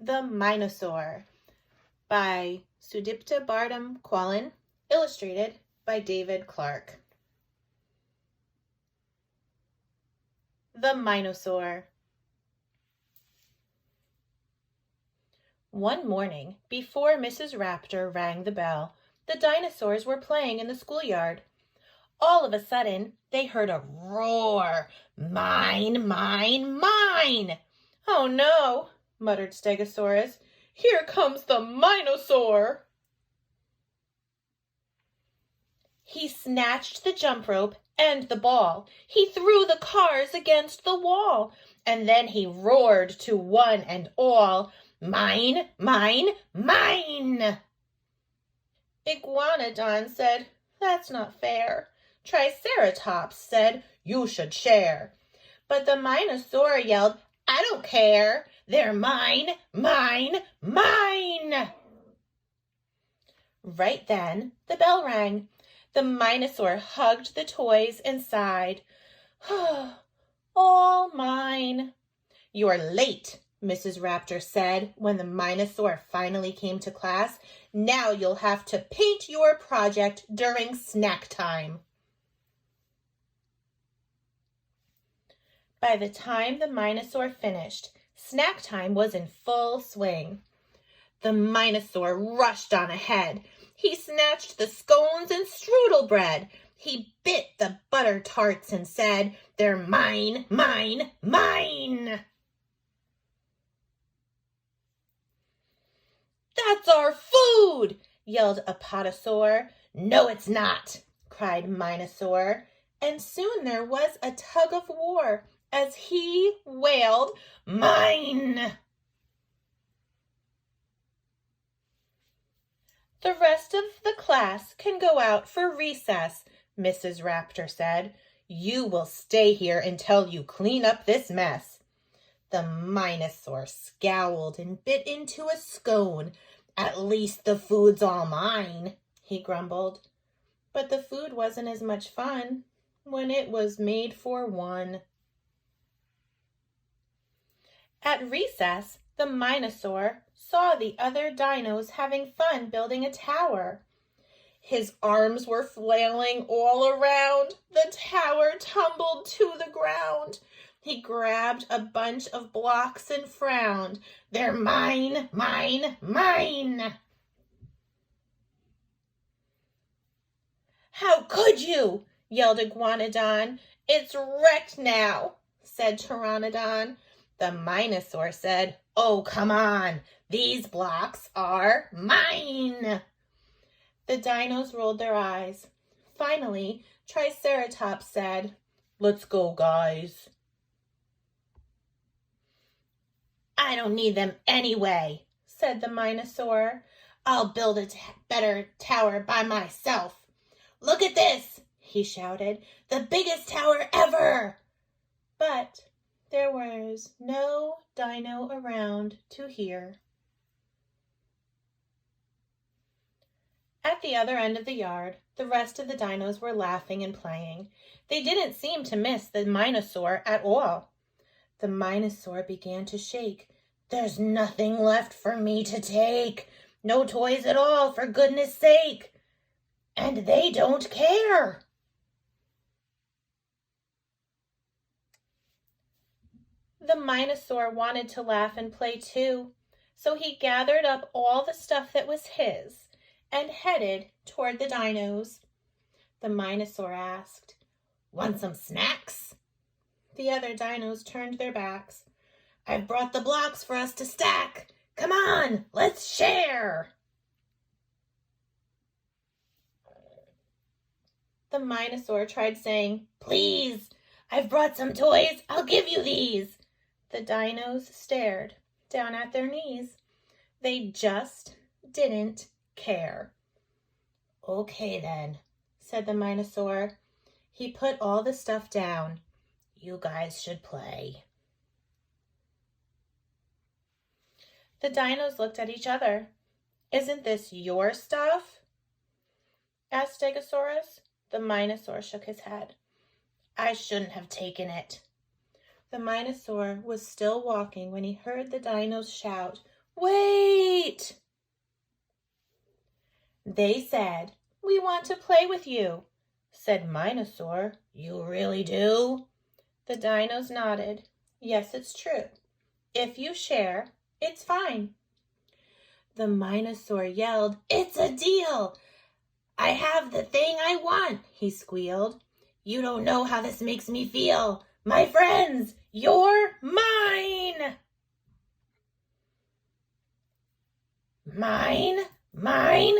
The Mine-o-saur by Sudipta Bardhan-Quallen, illustrated by David Clark. The Mine-o-saur. One morning, before Mrs. Raptor rang the bell, the dinosaurs were playing in the schoolyard. All of a sudden, they heard a roar. Mine, mine, mine! Oh no, muttered Stegosaurus. Here comes the Mine-o-saur! He snatched the jump rope and the ball. He threw the cars against the wall. And then he roared to one and all, Mine, mine, mine! Iguanodon said, That's not fair. Triceratops said, You should share. But the Mine-o-saur yelled, I don't care. They're mine, mine, mine! Right then, the bell rang. The Mine-o-saur hugged the toys and sighed. All mine. You're late, Mrs. Raptor said when the Mine-o-saur finally came to class. Now you'll have to paint your project during snack time. By the time the Mine-o-saur finished, snack time was in full swing. The Mine-o-saur rushed on ahead. He snatched the scones and strudel bread. He bit the butter tarts and said, They're mine, mine, mine! That's our food! Yelled Apatosaur. No, it's not, cried Mine-o-saur. And soon there was a tug of war as he wailed, Mine! The rest of the class can go out for recess, Mrs. Raptor said. You will stay here until you clean up this mess. The Mine-o-saur scowled and bit into a scone. At least the food's all mine, he grumbled. But the food wasn't as much fun when it was made for one. At recess, the Mine-o-saur saw the other dinos having fun building a tower. His arms were flailing all around. The tower tumbled to the ground. He grabbed a bunch of blocks and frowned. They're mine, mine, mine! How could you? Yelled Iguanodon. It's wrecked now, said Pteranodon. The Mine-o-saur said, Oh, come on. These blocks are mine. The dinos rolled their eyes. Finally, Triceratops said, Let's go, guys. I don't need them anyway, said the Mine-o-saur. I'll build a better tower by myself. Look at this, he shouted. The biggest tower ever. But there was no dino around to hear. At the other end of the yard, the rest of the dinos were laughing and playing. They didn't seem to miss the Mine-o-saur at all. The Mine-o-saur began to shake. There's nothing left for me to take. No toys at all, for goodness sake. And they don't care. The Mine-o-saur wanted to laugh and play too, so he gathered up all the stuff that was his and headed toward the dinos. The Mine-o-saur asked, Want some snacks? The other dinos turned their backs. I've brought the blocks for us to stack. Come on, let's share. The Mine-o-saur tried saying, Please, I've brought some toys. I'll give you these. The dinos stared down at their knees. They just didn't care. Okay then, said the Mine-o-saur. He put all the stuff down. You guys should play. The dinos looked at each other. Isn't this your stuff? asked Stegosaurus. The Mine-o-saur shook his head. I shouldn't have taken it. The Mine-o-saur was still walking when he heard the dinos shout, "Wait!" They said, "We want to play with you." Said Mine-o-saur, "You really do?" The dinos nodded. "Yes, it's true. If you share, it's fine." The Mine-o-saur yelled, "It's a deal! I have the thing I want," he squealed. "You don't know how this makes me feel. My friends, you're mine!" "Mine? Mine?